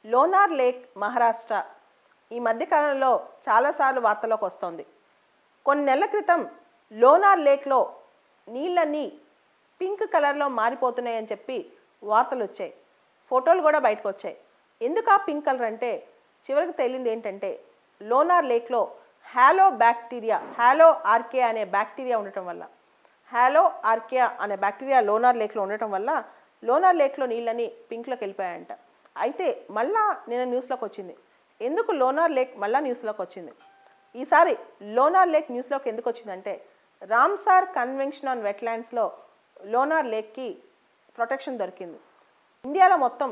Lunar lake Maharashtra ఈ మధ్య కాలంలో చాలాసార్లు వార్తల్లోకి వస్తోంది. కొన్ని నెలల క్రితం లోనార్ లేక్లో నీళ్ళన్నీ పింక్ కలర్లో మారిపోతున్నాయని చెప్పి వార్తలు వచ్చాయి. ఫోటోలు కూడా బయటకు వచ్చాయి. ఎందుకు ఆ పింక్ కలర్ అంటే చివరికి తేలింది ఏంటంటే లోనార్ లేక్లో హాలో ఆర్కే అనే బ్యాక్టీరియా ఉండటం వల్ల లోనార్ లేక్లో ఉండటం వల్ల లోనార్ లేక్లో నీళ్ళని పింక్లోకి వెళ్ళిపోయాయంట. అయితే మళ్ళా నిన్న న్యూస్లోకి వచ్చింది. ఎందుకు లోనార్ లేక్ మళ్ళా న్యూస్లోకి వచ్చింది? ఈసారి లోనార్ లేక్ న్యూస్లోకి ఎందుకు వచ్చిందంటే రామ్సార్ కన్వెన్షన్ ఆన్ వెట్లాండ్స్లో లోనార్ లేక్కి ప్రొటెక్షన్ దొరికింది. ఇండియాలో మొత్తం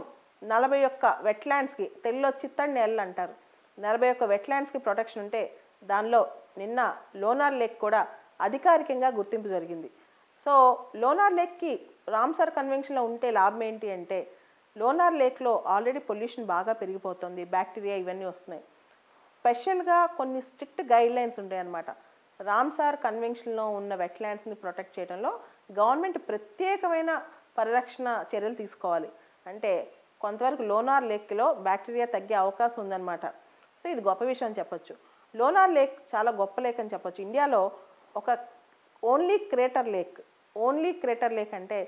41 వెట్లాండ్స్కి, తెలుగులో చిత్తడి నేలలు అంటారు, 41 వెట్లాండ్స్కి ప్రొటెక్షన్ ఉంటే దానిలో నిన్న లోనార్ లేక్ కూడా అధికారికంగా గుర్తింపు జరిగింది. సో లోనార్ లేక్కి రామ్సార్ కన్వెన్షన్లో ఉంటే లాభం ఏంటి అంటే లోనార్ లేక్లో ఆల్రెడీ పొల్యూషన్ బాగా పెరిగిపోతుంది, బ్యాక్టీరియా ఇవన్నీ వస్తున్నాయి. స్పెషల్గా కొన్ని స్ట్రిక్ట్ గైడ్లైన్స్ ఉంటాయన్నమాట. రామ్సార్ కన్వెన్షన్లో ఉన్న వెట్లాండ్స్ని ప్రొటెక్ట్ చేయడంలో గవర్నమెంట్ ప్రత్యేకమైన పరిరక్షణ చర్యలు తీసుకోవాలి. అంటే కొంతవరకు లోనార్ లేక్లో బ్యాక్టీరియా తగ్గే అవకాశం ఉందన్నమాట. సో ఇది గొప్ప విషయం అని చెప్పొచ్చు. లోనార్ లేక్ చాలా గొప్ప లేక్ అని చెప్పొచ్చు. ఇండియాలో ఒక ఓన్లీ క్రేటర్ లేక్ అంటే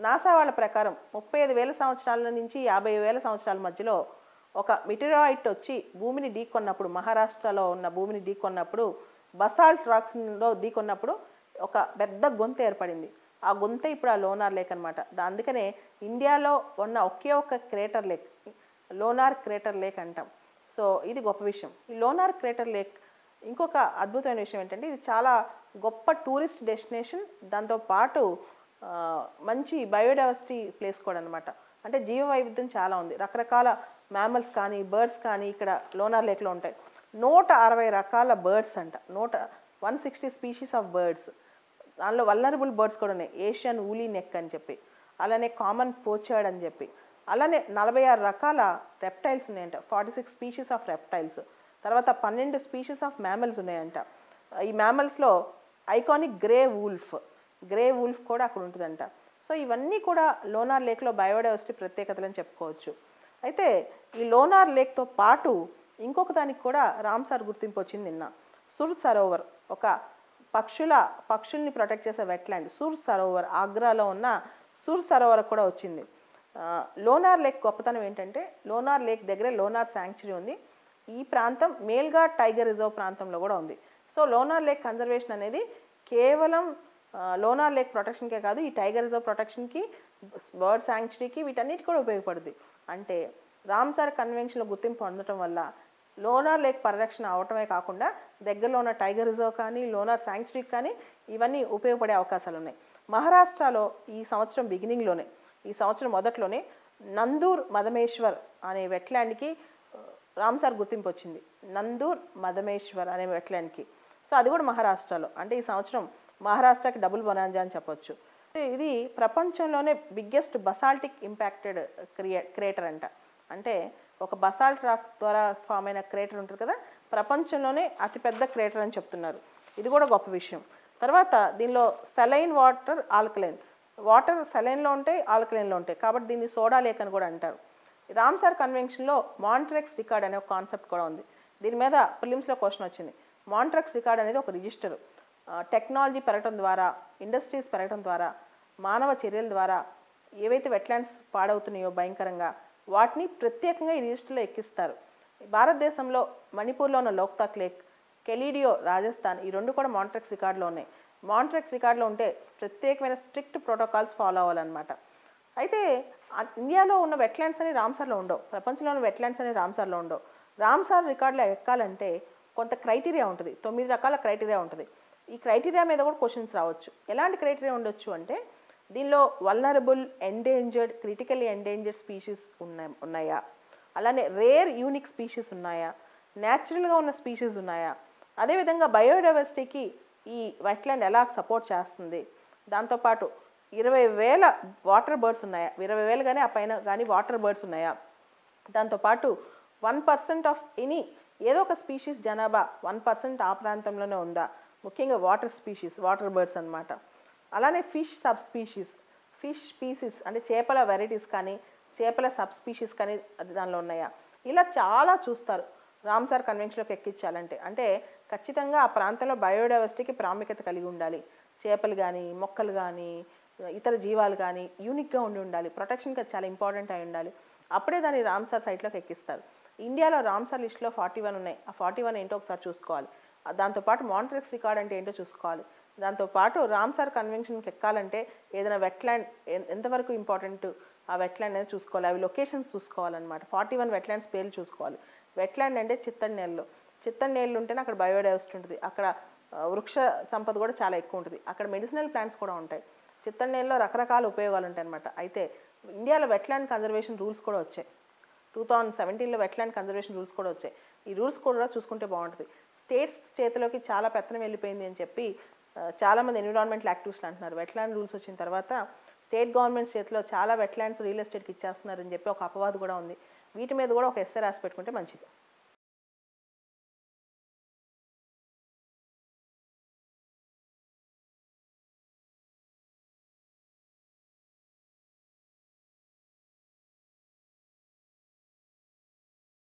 నాసా వాళ్ళ ప్రకారం 35,000 సంవత్సరాల నుంచి 50,000 సంవత్సరాల మధ్యలో ఒక మిటిరాయిట్ వచ్చి భూమిని ఢీకొన్నప్పుడు, మహారాష్ట్రలో ఉన్న భూమిని ఢీకొన్నప్పుడు, బసాల్ట్ రాక్స్లో ఢీకొన్నప్పుడు ఒక పెద్ద గొంతు ఏర్పడింది. ఆ గొంతే ఇప్పుడు ఆ లోనార్ లేక్ అనమాట. అందుకనే ఇండియాలో ఉన్న ఒకే ఒక crater lake lunar crater lake అంటాం. సో ఇది గొప్ప విషయం. ఈ లోనార్ క్రేటర్ లేక్ ఇంకొక అద్భుతమైన విషయం ఏంటంటే ఇది చాలా గొప్ప టూరిస్ట్ డెస్టినేషన్. దాంతోపాటు మంచి బయోడైవర్సిటీ ప్లేస్ కూడా అనమాట. అంటే జీవ వైవిధ్యం చాలా ఉంది. రకరకాల మ్యామల్స్ కానీ బర్డ్స్ కానీ ఇక్కడ లోనార్ లేక్లో ఉంటాయి. 160 రకాల బర్డ్స్ అంట, 160 స్పీషీస్ ఆఫ్ బర్డ్స్. దానిలో వల్నరబుల్ బర్డ్స్ కూడా ఉన్నాయి. ఏషియన్ ఊలీ నెక్ అని చెప్పి, అలానే కామన్ పోచర్డ్ అని చెప్పి, అలానే 46 రకాల రెప్టైల్స్ ఉన్నాయంట, 46 స్పీషీస్ ఆఫ్ రెప్టైల్స్. తర్వాత 12 స్పీషీస్ ఆఫ్ మ్యామల్స్ ఉన్నాయంట. ఈ మ్యామల్స్లో ఐకానిక్ గ్రే వూల్ఫ్ కూడా అక్కడ ఉంటుందంట. సో ఇవన్నీ కూడా లోనార్ లేక్లో బయోడైవర్సిటీ ప్రత్యేకతలని చెప్పుకోవచ్చు. అయితే ఈ లోనార్ లేక్తో పాటు ఇంకొక దానికి కూడా రామ్సార్ గుర్తింపు వచ్చింది నిన్న. సుర్ సరోవర్, ఒక పక్షుల్ని ప్రొటెక్ట్ చేసే వెట్లాండ్ సుర్ సరోవర్, ఆగ్రాలో ఉన్న సుర్ సరోవర్ కూడా వచ్చింది. లోనార్ లేక్ గొప్పతనం ఏంటంటే లోనార్ లేక్ దగ్గరే లోనార్ శాంక్చురీ ఉంది. ఈ ప్రాంతం మేల్గా టైగర్ రిజర్వ్ ప్రాంతంలో కూడా ఉంది. సో లోనార్ లేక్ కన్జర్వేషన్ అనేది కేవలం లోనార్ లేక్ ప్రొటెక్షన్కే కాదు, ఈ టైగర్ రిజర్వ్ ప్రొటెక్షన్కి, బర్డ్ శాంక్చురీకి, వీటన్నిటి కూడా ఉపయోగపడుతుంది. అంటే రామ్సార్ కన్వెన్షన్లో గుర్తింపు పొందడం వల్ల లోనార్ లేక్ పరిరక్షణ అవటమే కాకుండా దగ్గరలో ఉన్న టైగర్ రిజర్వ్ కానీ లోనార్ శాంక్చురీకి కానీ ఇవన్నీ ఉపయోగపడే అవకాశాలు ఉన్నాయి. మహారాష్ట్రలో ఈ సంవత్సరం మొదట్లోనే నందూర్ మదమేశ్వర్ అనే వెట్లాండ్కి రామ్సార్ గుర్తింపు వచ్చింది. నందూర్ మదమేశ్వర్ అనే వెట్లాండ్కి. సో అది కూడా మహారాష్ట్రలో. అంటే ఈ సంవత్సరం మహారాష్ట్రకి డబుల్ బొనాంజా అని చెప్పొచ్చు. ఇది ప్రపంచంలోనే బిగ్గెస్ట్ బసాల్టిక్ ఇంపాక్టెడ్ క్రేటర్ అంట. అంటే ఒక బసాల్ట్ రాక్ ద్వారా ఫామ్ అయిన క్రేటర్ ఉంటుంది కదా, ప్రపంచంలోనే అతిపెద్ద క్రేటర్ అని చెప్తున్నారు. ఇది కూడా గొప్ప విషయం. తర్వాత దీనిలో సెలైన్ వాటర్ సెలైన్లో ఉంటాయి, ఆల్కలైన్లో ఉంటాయి. కాబట్టి దీన్ని సోడా లేక్ అని కూడా అంటారు. రామ్సార్ కన్వెన్షన్లో మాంట్రెక్స్ రికార్డ్ అనే ఒక కాన్సెప్ట్ కూడా ఉంది. దీని మీద ప్రిలిమ్స్లో క్వశ్చన్ వచ్చింది. మాంట్రెక్స్ రికార్డ్ అనేది ఒక రిజిస్టర్. టెక్నాలజీ పెరగడం ద్వారా, ఇండస్ట్రీస్ పెరగడం ద్వారా, మానవ చర్యల ద్వారా ఏవైతే వెట్లాండ్స్ పాడవుతున్నాయో భయంకరంగా, వాటిని ప్రత్యేకంగా ఈ రిజిస్టర్లో ఎక్కిస్తారు. భారతదేశంలో మణిపూర్లో ఉన్న లోక్తాక్ లేక్, కెలీడియో రాజస్థాన్, ఈ రెండు కూడా మాంట్రెక్స్ రికార్డులో ఉన్నాయి. మాంట్రెక్స్ రికార్డులో ఉంటే ప్రత్యేకమైన స్ట్రిక్ట్ ప్రోటోకాల్స్ ఫాలో అవ్వాలన్నమాట. అయితే ఇండియాలో ఉన్న వెట్లాండ్స్ అని రామ్సార్లో ఉండవు, ప్రపంచంలో ఉన్న వెట్లాండ్స్ అని రామ్సార్లో ఉండవు. రామ్సార్ రికార్డులో ఎక్కాలంటే కొంత క్రైటీరియా ఉంటుంది, 9 రకాల క్రైటీరియా ఉంటుంది. ఈ క్రైటీరియా మీద కూడా క్వశ్చన్స్ రావచ్చు. ఎలాంటి క్రైటీరియా ఉండొచ్చు అంటే దీనిలో vulnerable, endangered, critically endangered species ఉన్నాయా, అలానే రేర్ యూనిక్ స్పీషీస్ ఉన్నాయా, న్యాచురల్గా ఉన్న స్పీషీస్ ఉన్నాయా, అదేవిధంగా బయోడైవర్సిటీకి ఈ వెట్లాండ్ ఎలా సపోర్ట్ చేస్తుంది, దాంతోపాటు 20,000 వాటర్ బర్డ్స్ ఉన్నాయా, 20,000 కానీ ఆ పైన కానీ వాటర్ బర్డ్స్ ఉన్నాయా, దాంతోపాటు 1% ఆఫ్ ఏదో ఒక స్పీషీస్ జనాభా 1% ఆ ప్రాంతంలోనే ఉందా, ముఖ్యంగా వాటర్ బర్డ్స్ అన్నమాట. అలానే ఫిష్ స్పీసీస్ అంటే చేపల వెరైటీస్ కానీ చేపల సబ్ స్పీషీస్ కానీ అది దానిలో ఉన్నాయా, ఇలా చాలా చూస్తారు రామ్సార్ కన్వెన్షన్లోకి ఎక్కించాలంటే. అంటే ఖచ్చితంగా ఆ ప్రాంతంలో బయోడైవర్సిటీకి ప్రాముఖ్యత కలిగి ఉండాలి. చేపలు కానీ, మొక్కలు కానీ, ఇతర జీవాలు కానీ యూనిక్గా ఉండాలి. ప్రొటెక్షన్కి అది చాలా ఇంపార్టెంట్ అయి ఉండాలి. అప్పుడే దాన్ని రామ్సార్ సైట్లోకి ఎక్కిస్తారు. ఇండియాలో రామ్సార్ లిస్టులో 41 ఉన్నాయి. ఆ 41 ఏంటో ఒకసారి చూసుకోవాలి. దాంతోపాటు మాంట్రిక్స్ రికార్డ్ అంటే ఏంటో చూసుకోవాలి. దాంతోపాటు రామ్సార్ కన్వెన్షన్కి ఎక్కాలంటే ఏదైనా వెట్లాండ్ ఎంతవరకు ఇంపార్టెంట్ ఆ వెట్లాండ్ అనేది చూసుకోవాలి. అవి లొకేషన్స్ చూసుకోవాలన్నమాట. 41 వెట్లాండ్స్ పేర్లు చూసుకోవాలి. వెట్లాండ్ అంటే చిత్తడి నేలలు. చిత్తడి నేలలు ఉంటేనే అక్కడ బయోడైవర్సిటీ ఉంటుంది. అక్కడ వృక్ష సంపద కూడా చాలా ఎక్కువ ఉంటుంది. అక్కడ మెడిసినల్ ప్లాంట్స్ కూడా ఉంటాయి. చిత్తడి నేలలో రకరకాల ఉపయోగాలు ఉంటాయి అన్నమాట. అయితే ఇండియాలో వెట్లాండ్ కన్జర్వేషన్ రూల్స్ కూడా వచ్చాయి. 2017లో వెట్లాండ్ కన్జర్వేషన్ రూల్స్ కూడా వచ్చాయి. ఈ రూల్స్ కూడా చూసుకుంటే బాగుంటుంది. స్టేట్స్ చేతిలోకి చాలా పెత్తనం వెళ్ళిపోయింది అని చెప్పి చాలామంది ఎన్విరాన్మెంటల్ యాక్టివిస్టులు అంటున్నారు. వెట్లాండ్ రూల్స్ వచ్చిన తర్వాత స్టేట్ గవర్నమెంట్స్ చేతిలో చాలా వెట్లాండ్స్ రియల్ ఎస్టేట్కి ఇచ్చేస్తున్నారని చెప్పి ఒక అపవాదు కూడా ఉంది. వీటి మీద కూడా ఒక ఎస్సే రాసి పెట్టుకుంటే మంచిది.